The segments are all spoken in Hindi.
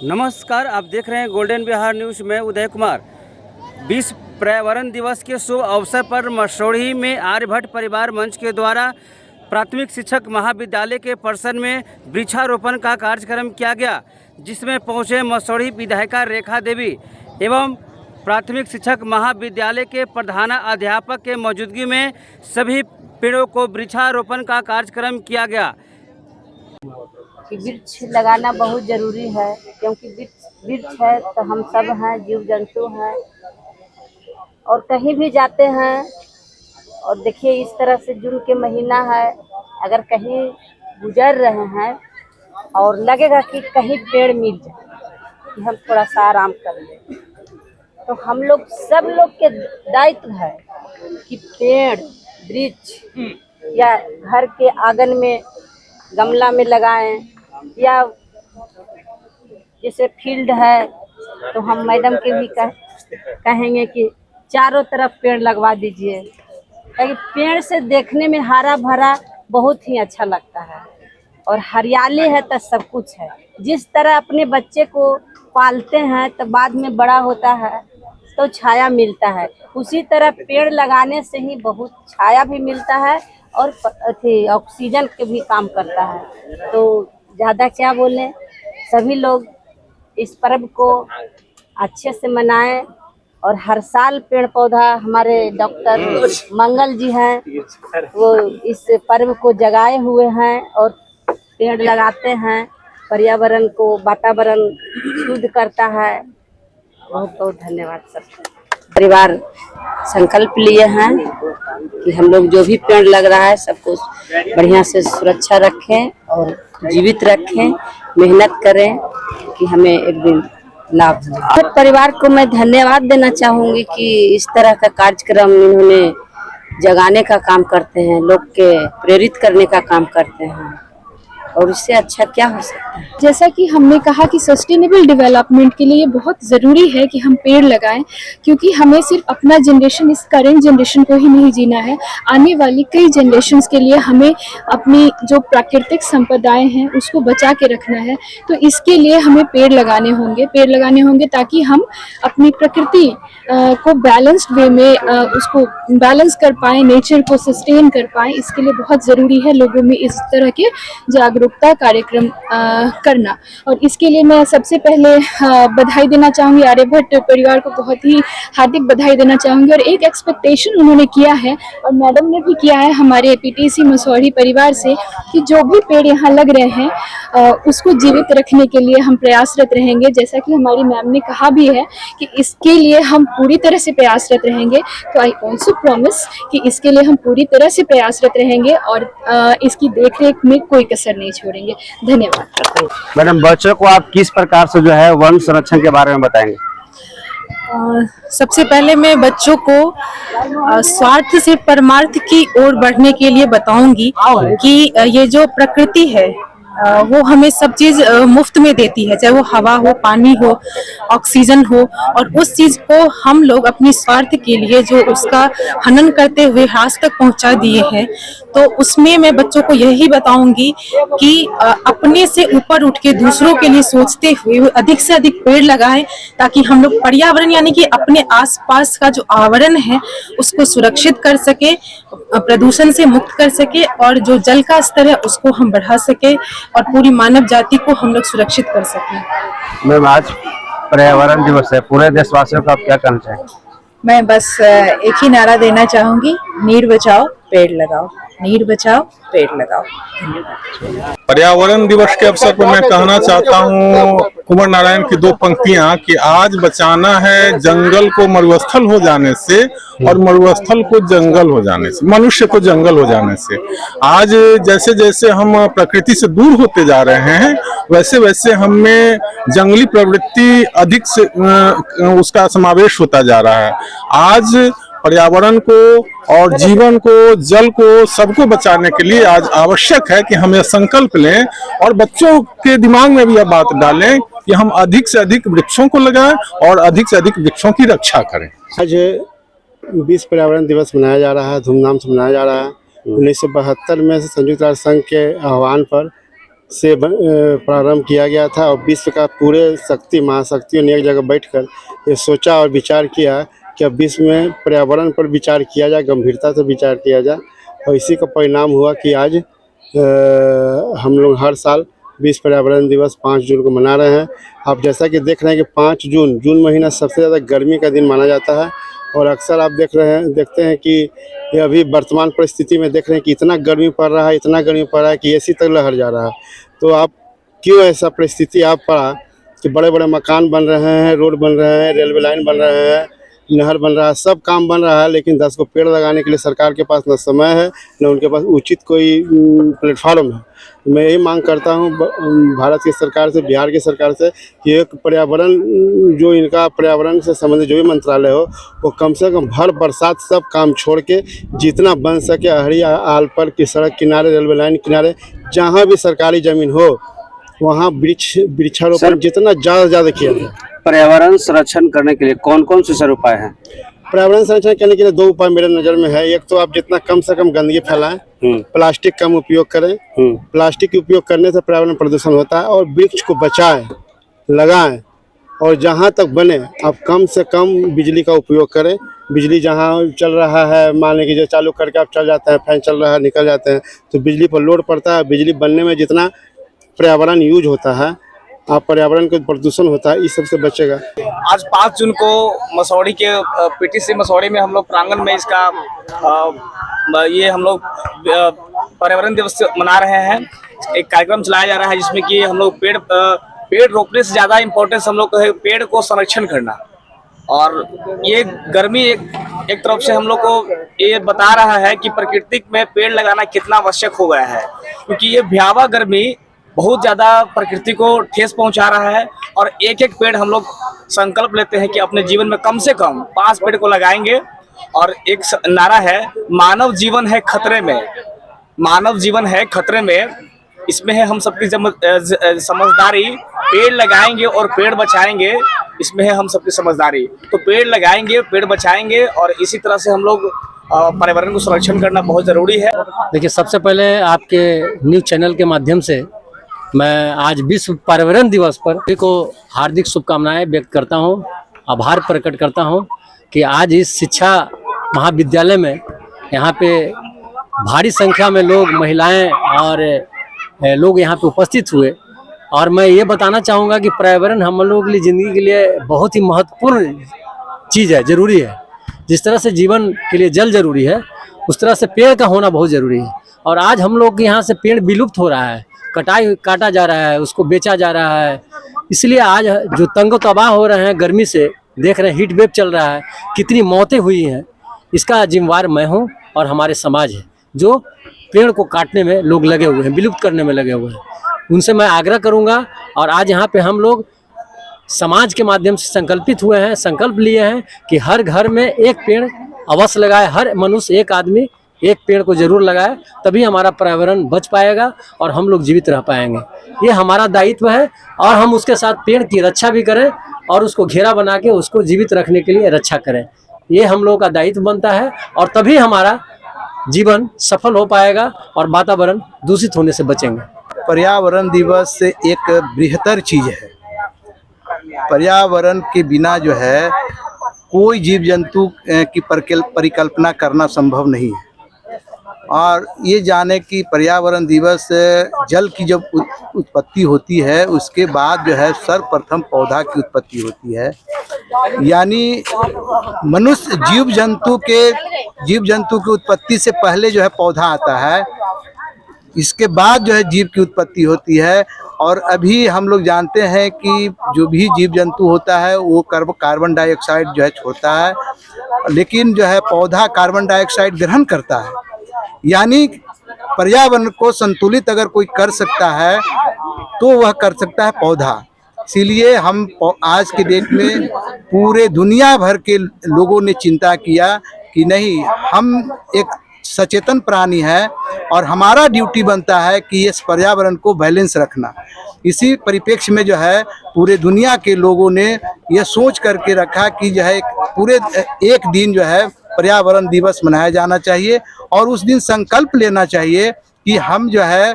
नमस्कार, आप देख रहे हैं गोल्डन बिहार न्यूज़ में उदय कुमार। विश्व पर्यावरण दिवस के शुभ अवसर पर मसौढ़ी में आर्यभट्ट परिवार मंच के द्वारा प्राथमिक शिक्षक महाविद्यालय के परिसर में वृक्षारोपण का कार्यक्रम किया गया, जिसमें पहुंचे मसौढ़ी विधायिका रेखा देवी एवं प्राथमिक शिक्षक महाविद्यालय के प्रधानाध्यापक के मौजूदगी में सभी पेड़ों को वृक्षारोपण का कार्यक्रम किया गया। वृक्ष लगाना बहुत जरूरी है, क्योंकि वृक्ष है तो हम सब हैं, जीव जंतु हैं और कहीं भी जाते हैं। और देखिए इस तरह से जून के महीना है, अगर कहीं गुजर रहे हैं और लगेगा कि कहीं पेड़ मिल जाए कि हम थोड़ा सा आराम कर लें, तो हम लोग सब लोग के दायित्व है कि पेड़ वृक्ष या घर के आंगन में गमला में लगाएं, या जैसे फील्ड है तो हम मैडम के भी कहेंगे कि चारों तरफ पेड़ लगवा दीजिए, ताकि पेड़ से देखने में हरा भरा बहुत ही अच्छा लगता है। और हरियाली है तो सब कुछ है। जिस तरह अपने बच्चे को पालते हैं तो बाद में बड़ा होता है तो छाया मिलता है, उसी तरह पेड़ लगाने से ही बहुत छाया भी मिलता है और ऑक्सीजन के भी काम करता है। तो ज़्यादा क्या बोलें, सभी लोग इस पर्व को अच्छे से मनाएं और हर साल पेड़ पौधा, हमारे डॉक्टर मंगल जी हैं वो इस पर्व को जगाए हुए हैं और पेड़ लगाते हैं, पर्यावरण को, वातावरण शुद्ध करता है। बहुत बहुत धन्यवाद सबको। परिवार संकल्प लिए हैं कि हम लोग जो भी पेड़ लग रहा है सबको बढ़िया से सुरक्षा रखें और जीवित रखें, मेहनत करें कि हमें एक दिन लाभ हो। परिवार को मैं धन्यवाद देना चाहूँगी कि इस तरह का कार्यक्रम इन्होंने जगाने का काम करते हैं, लोग के प्रेरित करने का काम करते हैं, और इससे अच्छा क्या हो सकता है। जैसा कि हमने कहा कि सस्टेनेबल डेवलपमेंट के लिए ये बहुत ज़रूरी है कि हम पेड़ लगाएं, क्योंकि हमें सिर्फ अपना जनरेशन, इस करेंट जनरेशन को ही नहीं जीना है, आने वाली कई जनरेशन्स के लिए हमें अपनी जो प्राकृतिक संपदाएं हैं उसको बचा के रखना है। तो इसके लिए हमें पेड़ लगाने होंगे ताकि हम अपनी प्रकृति को बैलेंस्ड वे में उसको बैलेंस कर पाएँ, नेचर को सस्टेन कर पाएँ। इसके लिए बहुत ज़रूरी है लोगों में इस तरह के जागरूकता कार्यक्रम करना। और इसके लिए मैं सबसे पहले बधाई देना चाहूँगी, आर्यभट्ट परिवार को बहुत ही हार्दिक बधाई देना चाहूँगी। और एक एक्सपेक्टेशन उन्होंने किया है और मैडम ने भी किया है हमारे पीटीसी मसौढ़ी परिवार से कि जो भी पेड़ यहाँ लग रहे हैं उसको जीवित रखने के लिए हम प्रयासरत रहेंगे। जैसा कि हमारी मैम ने कहा भी है कि इसके लिए हम पूरी तरह से प्रयासरत रहेंगे, तो आई ऑल्सो प्रॉमिस कि इसके लिए हम पूरी तरह से प्रयासरत रहेंगे और इसकी देखरेख में कोई कसर नहीं छोड़ेंगे। धन्यवाद। मैडम, बच्चों को आप किस प्रकार से जो है वन संरक्षण के बारे में बताएंगे? सबसे पहले मैं बच्चों को स्वार्थ से परमार्थ की ओर बढ़ने के लिए बताऊंगी कि ये जो प्रकृति है वो हमें सब चीज मुफ्त में देती है, चाहे वो हवा हो, पानी हो, ऑक्सीजन हो, और उस चीज को हम लोग अपनी स्वार्थ के लिए जो उसका हनन करते हुए ह्रास तक पहुंचा दिए हैं। तो उसमें मैं बच्चों को यही बताऊंगी कि अपने से ऊपर उठ के दूसरों के लिए सोचते हुए अधिक से अधिक पेड़ लगाएं, ताकि हम लोग पर्यावरण यानी कि अपने आसपास का जो आवरण है उसको सुरक्षित कर सके, प्रदूषण से मुक्त कर सके, और जो जल का स्तर है उसको हम बढ़ा सके और पूरी मानव जाति को हम लोग सुरक्षित कर सकें। मैम, आज पर्यावरण दिवस है, पूरे देशवासियों को आप क्या कहना चाहेंगे? मैं बस एक ही नारा देना चाहूंगी, नीर बचाओ पेड़ लगाओ, नीर बचाओ पेड़ लगाओ। पर्यावरण दिवस के अवसर पर मैं कहना चाहता हूँ कुंवर नारायण की दो पंक्तियां कि आज बचाना है जंगल को मरुस्थल हो जाने से और मरुस्थल को जंगल हो जाने से, मनुष्य को जंगल हो जाने से। आज जैसे जैसे हम प्रकृति से दूर होते जा रहे हैं वैसे वैसे हमें जंगली प्रवृत्ति अधिक से उसका समावेश होता जा रहा है। आज पर्यावरण को और जीवन को, जल को, सबको बचाने के लिए आज आवश्यक है कि हमें संकल्प लें और बच्चों के दिमाग में भी यह बात डालें कि हम अधिक से अधिक वृक्षों को लगाएं और अधिक से अधिक वृक्षों की रक्षा करें। आज विश्व पर्यावरण दिवस मनाया जा रहा है, धूमधाम से मनाया जा रहा है। 1972 में संयुक्त राष्ट्र संघ के आह्वान पर से प्रारंभ किया गया था और विश्व का पूरे शक्ति महाशक्तियों ने एक जगह बैठकर ये सोचा और विचार किया कि अब विश्व में पर्यावरण पर विचार किया जाए, गंभीरता से विचार किया जाए। और इसी का परिणाम हुआ कि आज हम लोग हर साल विश्व पर्यावरण दिवस 5 जून को मना रहे हैं। आप जैसा कि देख रहे हैं कि 5 जून महीना सबसे ज़्यादा गर्मी का दिन माना जाता है और अक्सर आप देखते हैं कि ये अभी वर्तमान परिस्थिति में देख रहे हैं कि इतना गर्मी पड़ रहा है, इतना गर्मी पड़ रहा है कि एसी तक लहर जा रहा है। तो आप क्यों ऐसा परिस्थिति आप पड़ा कि बड़े बड़े मकान बन रहे हैं, रोड बन रहे हैं, रेलवे लाइन बन रहे हैं, नहर बन रहा है, सब काम बन रहा है, लेकिन 10 को पेड़ लगाने के लिए सरकार के पास न समय है न उनके पास उचित कोई प्लेटफॉर्म है। मैं यही मांग करता हूं भारत की सरकार से, बिहार की सरकार से कि एक पर्यावरण जो इनका पर्यावरण से संबंधित जो भी मंत्रालय हो वो कम से कम हर बरसात सब काम छोड़ के जितना बन सके अहरी आल पर की सड़क किनारे, रेलवे लाइन किनारे, जहाँ भी सरकारी ज़मीन हो वहाँ वृक्षारोपण जितना ज़्यादा किया जाए। पर्यावरण संरक्षण करने के लिए कौन कौन से सर उपाय हैं? पर्यावरण संरक्षण करने के लिए 2 उपाय मेरे नज़र में है। एक तो आप जितना कम से कम गंदगी फैलाएं, प्लास्टिक कम उपयोग करें। प्लास्टिक के उपयोग करने से पर्यावरण प्रदूषण होता है। और वृक्ष को बचाएं, लगाएं और जहां तक बने आप कम से कम बिजली का उपयोग करें। बिजली जहां चल रहा है, मान लीजिए जो चालू करके आप चल जाते हैं, फैन चल रहा है, निकल जाते हैं, तो बिजली पर लोड पड़ता है। बिजली बनने में जितना पर्यावरण यूज होता है, आप पर्यावरण को प्रदूषण होता है, इस सबसे बचेगा। आज 5 जून को मसौड़ी के पीटीसी मसौड़ी में हम लोग प्रांगण में इसका ये हम लोग पर्यावरण दिवस मना रहे हैं। एक कार्यक्रम चलाया जा रहा है जिसमें कि हम लोग पेड़ रोपने से ज़्यादा इम्पोर्टेंस हम लोग को है पेड़ को संरक्षण करना। और ये गर्मी एक तरफ से हम लोग को ये बता रहा है कि प्रकृति में पेड़ लगाना कितना आवश्यक हो गया है, क्योंकि ये भयावह गर्मी बहुत ज़्यादा प्रकृति को ठेस पहुंचा रहा है। और एक एक पेड़ हम लोग संकल्प लेते हैं कि अपने जीवन में कम से कम 5 पेड़ को लगाएंगे। और एक नारा है, मानव जीवन है खतरे में, मानव जीवन है खतरे में। इसमें है हम सबकी समझदारी, पेड़ लगाएंगे और पेड़ बचाएंगे, इसमें है हम सबकी समझदारी। तो पेड़ लगाएंगे, पेड़ बचाएंगे और इसी तरह से हम लोग पर्यावरण को संरक्षण करना बहुत ज़रूरी है। देखिए, सबसे पहले आपके न्यूज़ चैनल के माध्यम से मैं आज विश्व पर्यावरण दिवस पर सभी को हार्दिक शुभकामनाएं व्यक्त करता हूं, आभार प्रकट करता हूं कि आज इस शिक्षा महाविद्यालय में यहाँ पे भारी संख्या में लोग, महिलाएं और लोग यहाँ पे उपस्थित हुए। और मैं ये बताना चाहूँगा कि पर्यावरण हम लोगों के लिए, ज़िंदगी के लिए बहुत ही महत्वपूर्ण चीज़ है, ज़रूरी है। जिस तरह से जीवन के लिए जल जरूरी है, उस तरह से पेड़ का होना बहुत ज़रूरी है। और आज हम लोग के यहाँ से पेड़ विलुप्त हो रहा है, काटा जा रहा है, उसको बेचा जा रहा है। इसलिए आज जो तंगो तबाह हो रहे हैं गर्मी से, देख रहे हैं हीट वेव चल रहा है, कितनी मौतें हुई हैं, इसका जिम्मेवार मैं हूं और हमारे समाज है जो पेड़ को काटने में लोग लगे हुए हैं, विलुप्त करने में लगे हुए हैं। उनसे मैं आग्रह करूंगा। और आज यहाँ पे हम लोग समाज के माध्यम से संकल्पित हुए हैं, संकल्प लिए हैं कि हर घर में एक पेड़ अवश्य लगाए, हर मनुष्य, एक आदमी एक पेड़ को जरूर लगाए, तभी हमारा पर्यावरण बच पाएगा और हम लोग जीवित रह पाएंगे। ये हमारा दायित्व है और हम उसके साथ पेड़ की रक्षा भी करें और उसको घेरा बना के उसको जीवित रखने के लिए रक्षा करें। ये हम लोगों का दायित्व बनता है और तभी हमारा जीवन सफल हो पाएगा और वातावरण दूषित होने से बचेंगे। पर्यावरण दिवस एक बृहत्तर चीज़ है। पर्यावरण के बिना जो है कोई जीव जंतु की परिकल्पना करना संभव नहीं है। और ये जाने कि पर्यावरण दिवस जल की जब उत्पत्ति होती है उसके बाद जो है सर्वप्रथम पौधा की उत्पत्ति होती है। यानी मनुष्य जीव जंतु की उत्पत्ति से पहले जो है पौधा आता है, इसके बाद जो है जीव की उत्पत्ति होती है। और अभी हम लोग जानते हैं कि जो भी जीव जंतु होता है वो कार्बन डाइऑक्साइड जो है छोड़ता है, लेकिन जो है पौधा कार्बन डाइऑक्साइड ग्रहण करता है। यानी पर्यावरण को संतुलित अगर कोई कर सकता है तो वह कर सकता है पौधा। इसीलिए हम आज के डेट में पूरे दुनिया भर के लोगों ने चिंता किया कि नहीं, हम एक सचेतन प्राणी है और हमारा ड्यूटी बनता है कि इस पर्यावरण को बैलेंस रखना। इसी परिप्रेक्ष्य में जो है पूरे दुनिया के लोगों ने यह सोच करके रखा कि जो है पूरे एक दिन जो है पर्यावरण दिवस मनाया जाना चाहिए और उस दिन संकल्प लेना चाहिए कि हम जो है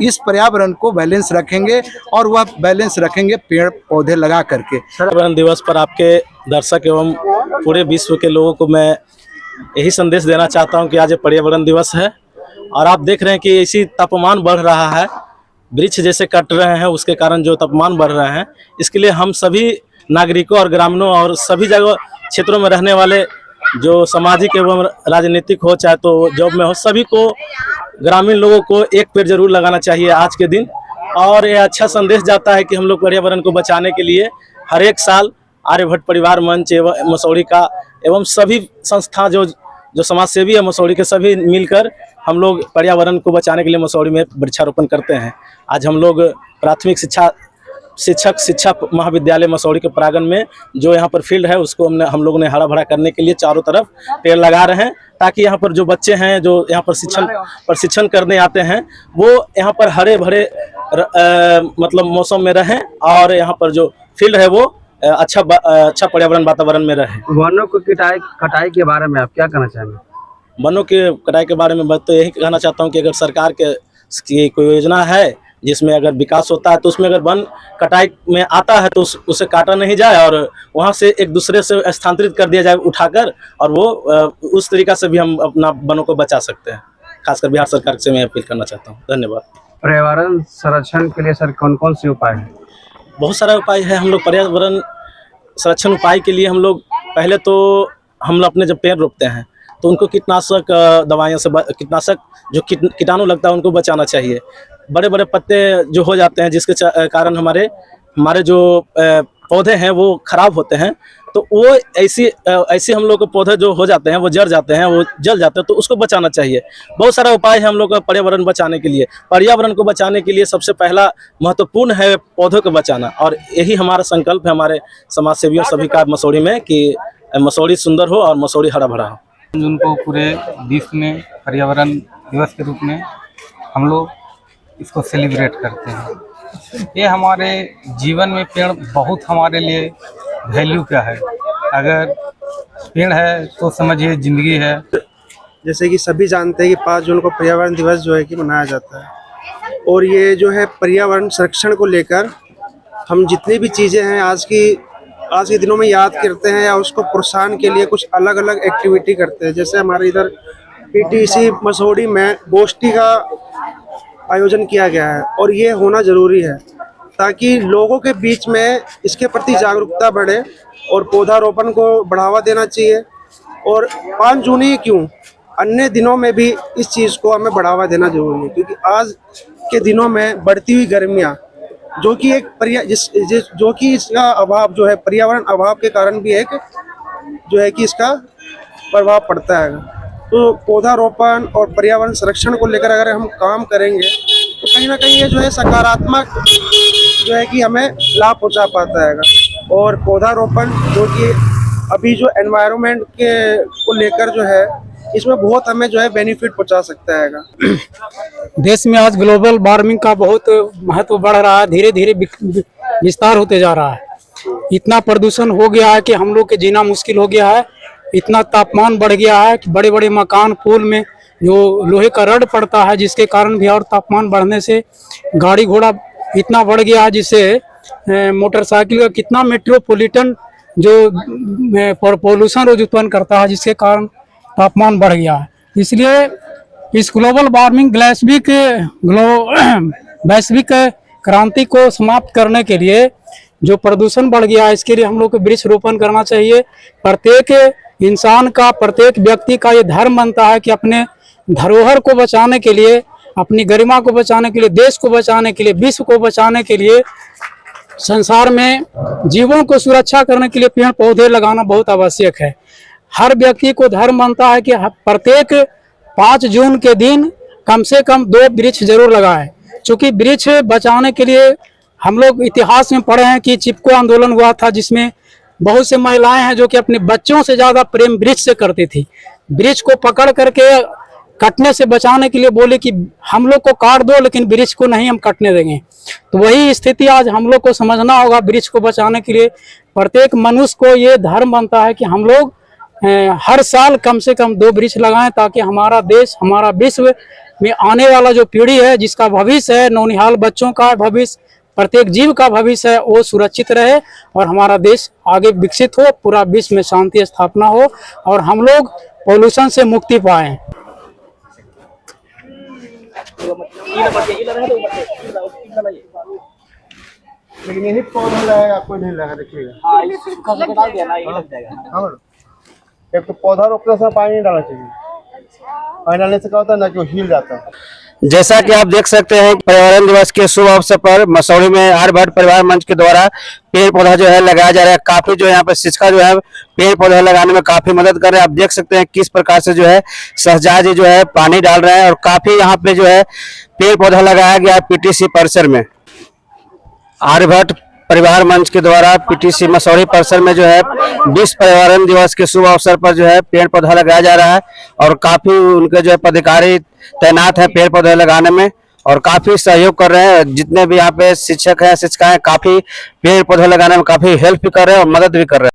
इस पर्यावरण को बैलेंस रखेंगे, और वह बैलेंस रखेंगे पेड़ पौधे लगा करके। पर्यावरण दिवस पर आपके दर्शक एवं पूरे विश्व के लोगों को मैं यही संदेश देना चाहता हूं कि आज पर्यावरण दिवस है और आप देख रहे हैं कि इसी तापमान बढ़ रहा है, वृक्ष जैसे कट रहे हैं उसके कारण जो तापमान बढ़ रहे हैं, इसके लिए हम सभी नागरिकों और ग्रामीणों और सभी जगह क्षेत्रों में रहने वाले जो सामाजिक एवं राजनीतिक हो चाहे तो जॉब में हो, सभी को ग्रामीण लोगों को एक पेड़ जरूर लगाना चाहिए आज के दिन। और ये अच्छा संदेश जाता है कि हम लोग पर्यावरण को बचाने के लिए हर एक साल आर्यभट्ट परिवार मंच एवं मसौढ़ी का एवं सभी संस्था जो समाज सेवी है मसौढ़ी के, सभी मिलकर हम लोग पर्यावरण को बचाने के लिए मसौढ़ी में वृक्षारोपण करते हैं। आज हम लोग प्राथमिक शिक्षा महाविद्यालय मसौढ़ी के प्रांगण में जो यहाँ पर फील्ड है उसको हम लोग ने हरा भरा करने के लिए चारों तरफ पेड़ लगा रहे हैं, ताकि यहाँ पर जो बच्चे हैं जो यहाँ पर प्रशिक्षण करने आते हैं वो यहाँ पर हरे भरे मतलब मौसम में रहें और यहाँ पर जो फील्ड है वो अच्छा पर्यावरण वातावरण में रहे। वनों को कटाई के बारे में आप क्या कहना चाहेंगे? वनों के कटाई के बारे में मैं तो यही कहना चाहता हूँ कि अगर सरकार की कोई योजना है जिसमें अगर विकास होता है तो उसमें अगर वन कटाई में आता है तो उसे काटा नहीं जाए और वहाँ से एक दूसरे से स्थानांतरित कर दिया जाए उठाकर, और वो उस तरीका से भी हम अपना वनों को बचा सकते हैं। खासकर बिहार सरकार से मैं अपील करना चाहता हूँ। धन्यवाद। पर्यावरण संरक्षण के लिए सर कौन कौन से उपाय हैं? बहुत सारा उपाय है। हम लोग पर्यावरण संरक्षण उपाय के लिए हम लोग पहले तो हम लोग अपने जब पेड़ रोपते हैं तो उनको कीटनाशक दवाइयों से कीटनाशक जो कीटाणु लगता है उनको बचाना चाहिए। बड़े बड़े पत्ते जो हो जाते हैं जिसके कारण हमारे जो पौधे हैं वो खराब होते हैं, तो वो ऐसी हम लोग के पौधे जो हो जाते हैं वो जड़ जाते हैं, वो जल जाते हैं, तो उसको बचाना चाहिए। बहुत सारा उपाय है हम लोग का पर्यावरण बचाने के लिए। पर्यावरण को बचाने के लिए सबसे पहला महत्वपूर्ण है पौधों को बचाना, और यही हमारा संकल्प है हमारे समाज सेवियों सभी का मसौढ़ी में कि मसौढ़ी सुंदर हो और मसौढ़ी हरा भरा हो। उनको पूरे विश्व में पर्यावरण दिवस के रूप में हम लोग इसको सेलिब्रेट करते हैं। ये हमारे जीवन में पेड़ बहुत हमारे लिए वैल्यू क्या है, अगर पेड़ है तो समझिए जिंदगी है। जैसे कि सभी जानते हैं कि 5 जून को पर्यावरण दिवस जो है कि मनाया जाता है, और ये जो है पर्यावरण संरक्षण को लेकर हम जितनी भी चीज़ें हैं आज के दिनों में याद करते हैं या उसको प्रोत्साहन के लिए कुछ अलग अलग एक्टिविटी करते हैं। जैसे हमारे इधर पीटीसी मसौढ़ी में गोष्ठी का आयोजन किया गया है, और ये होना ज़रूरी है ताकि लोगों के बीच में इसके प्रति जागरूकता बढ़े और पौधारोपण को बढ़ावा देना चाहिए। और 5 जून ही क्यों, अन्य दिनों में भी इस चीज़ को हमें बढ़ावा देना जरूरी है, क्योंकि आज के दिनों में बढ़ती हुई गर्मियाँ जो कि जो कि इसका अभाव जो है पर्यावरण अभाव के कारण भी एक जो है कि इसका प्रभाव पड़ता है। तो पौधारोपण और पर्यावरण संरक्षण को लेकर अगर हम काम करेंगे तो कहीं ना कहीं ये जो है सकारात्मक जो है कि हमें लाभ पहुंचा पाता है। और पौधारोपण जो कि अभी जो एनवायरनमेंट के को लेकर जो है इसमें बहुत हमें जो है बेनिफिट पहुंचा सकता है। देश में आज ग्लोबल वार्मिंग का बहुत महत्व बढ़ रहा है, धीरे धीरे विस्तार होते जा रहा है। इतना प्रदूषण हो गया है कि हम लोग के जीना मुश्किल हो गया है। इतना तापमान बढ़ गया है कि बड़े बड़े मकान पुल में जो लोहे का रड पड़ता है जिसके कारण भी और तापमान बढ़ने से गाड़ी घोड़ा इतना बढ़ गया है, जिससे मोटरसाइकिल का कितना मेट्रोपॉलिटन जो पॉल्यूशन रोज उत्पन्न करता है जिसके कारण तापमान बढ़ गया है। इसलिए इस ग्लोबल वार्मिंग वैश्विक क्रांति को समाप्त करने के लिए जो प्रदूषण बढ़ गया है इसके लिए हम लोग को वृक्ष रोपण करना चाहिए। प्रत्येक इंसान का, प्रत्येक व्यक्ति का ये धर्म बनता है कि अपने धरोहर को बचाने के लिए, अपनी गरिमा को बचाने के लिए, देश को बचाने के लिए, विश्व को बचाने के लिए, संसार में जीवों को सुरक्षा करने के लिए पेड़ पौधे लगाना बहुत आवश्यक है। हर व्यक्ति को धर्म बनता है कि प्रत्येक 5 जून के दिन कम से कम 2 वृक्ष जरूर लगाएं। चूँकि वृक्ष बचाने के लिए हम लोग इतिहास में पढ़े हैं कि चिपको आंदोलन हुआ था जिसमें बहुत से महिलाएं हैं जो कि अपने बच्चों से ज़्यादा प्रेम वृक्ष से करती थी। वृक्ष को पकड़ करके कटने से बचाने के लिए बोले कि हम लोग को काट दो लेकिन वृक्ष को नहीं हम कटने देंगे। तो वही स्थिति आज हम लोग को समझना होगा। वृक्ष को बचाने के लिए प्रत्येक मनुष्य को ये धर्म बनता है कि हम लोग हर साल कम से कम 2 वृक्ष लगाएं ताकि हमारा देश, हमारा विश्व में आने वाला जो पीढ़ी है, जिसका भविष्य है, नौनिहाल बच्चों का भविष्य, प्रत्येक जीव का भविष्य है, वो सुरक्षित रहे और हमारा देश आगे विकसित हो, पूरा विश्व में शांति स्थापना हो और हम लोग पॉल्यूशन से मुक्ति पाएं। लेकिन यही पौधा लगाएगा, कोई नहीं लगा, देखिएगा। एक तो पौधा रोकने से पानी नहीं डालना चाहिए, पानी डालने से क्या होता है ना कि वो हिल जाता है। जैसा कि आप देख सकते हैं, पर्यावरण दिवस के शुभ अवसर पर मसौढ़ी में आर्यभट्ट परिवार मंच के द्वारा पेड़ पौधा जो है लगाया जा रहा है। काफी जो यहाँ पर शिक्षक जो है पेड़ पौधा लगाने में काफी मदद कर रहे हैं। आप देख सकते हैं किस प्रकार से जो है शहजाद जी जो है पानी डाल रहे हैं और काफी यहाँ पे जो है पेड़ पौधा लगाया गया है पीटीसी परिसर में। आर्यभट्ट परिवार मंच के द्वारा पीटीसी मसौढ़ी परिसर में जो है विश्व पर्यावरण दिवस के शुभ अवसर पर जो है पेड़ पौधा लगाया जा रहा है और काफी उनके जो है पदाधिकारी तैनात है पेड़ पौधे लगाने में और काफी सहयोग कर रहे हैं। जितने भी यहाँ पे शिक्षक हैं, शिक्षिकाएं काफी पेड़ पौधे लगाने में काफी हेल्प भी कर रहे हैं और मदद भी कर रहे हैं।